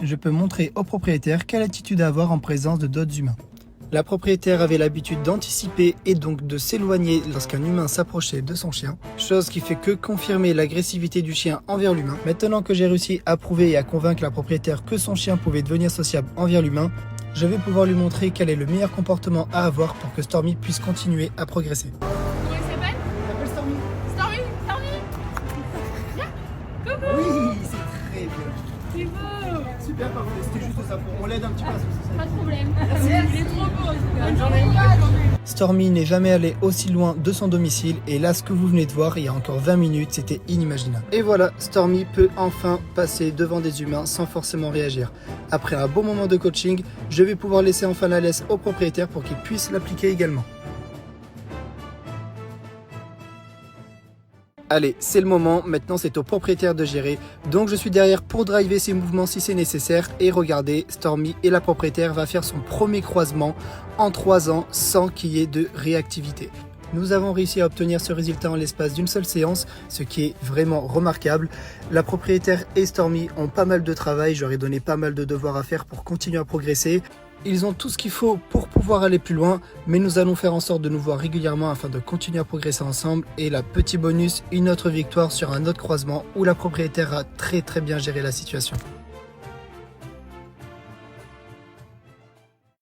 je peux montrer au propriétaire quelle attitude à avoir en présence de d'autres humains. La propriétaire avait l'habitude d'anticiper et donc de s'éloigner lorsqu'un humain s'approchait de son chien, chose qui fait que confirmer l'agressivité du chien envers l'humain. Maintenant que j'ai réussi à prouver et à convaincre la propriétaire que son chien pouvait devenir sociable envers l'humain, je vais pouvoir lui montrer quel est le meilleur comportement à avoir pour que Stormy puisse continuer à progresser. Comment il s'appelle? Il s'appelle Stormy. Stormy, Stormy. Viens. Coucou. Oui, c'est très bien. C'est beau. Super, parfait. C'était juste ça. On l'aide un petit peu à se Pas de problème. Il est trop beau. Bonne journée. Stormy n'est jamais allé aussi loin de son domicile et là ce que vous venez de voir il y a encore 20 minutes c'était inimaginable. Et voilà, Stormy peut enfin passer devant des humains sans forcément réagir. Après un bon moment de coaching, je vais pouvoir laisser enfin la laisse au propriétaire pour qu'il puisse l'appliquer également. Allez, c'est le moment, maintenant c'est au propriétaire de gérer, donc je suis derrière pour driver ses mouvements si c'est nécessaire et regardez, Stormy et la propriétaire va faire son premier croisement en 3 ans sans qu'il y ait de réactivité. Nous avons réussi à obtenir ce résultat en l'espace d'une seule séance, ce qui est vraiment remarquable. La propriétaire et Stormy ont pas mal de travail, j'aurais donné pas mal de devoirs à faire pour continuer à progresser. Ils ont tout ce qu'il faut pour pouvoir aller plus loin, mais nous allons faire en sorte de nous voir régulièrement afin de continuer à progresser ensemble. Et la petit bonus, une autre victoire sur un autre croisement où la propriétaire a très bien géré la situation.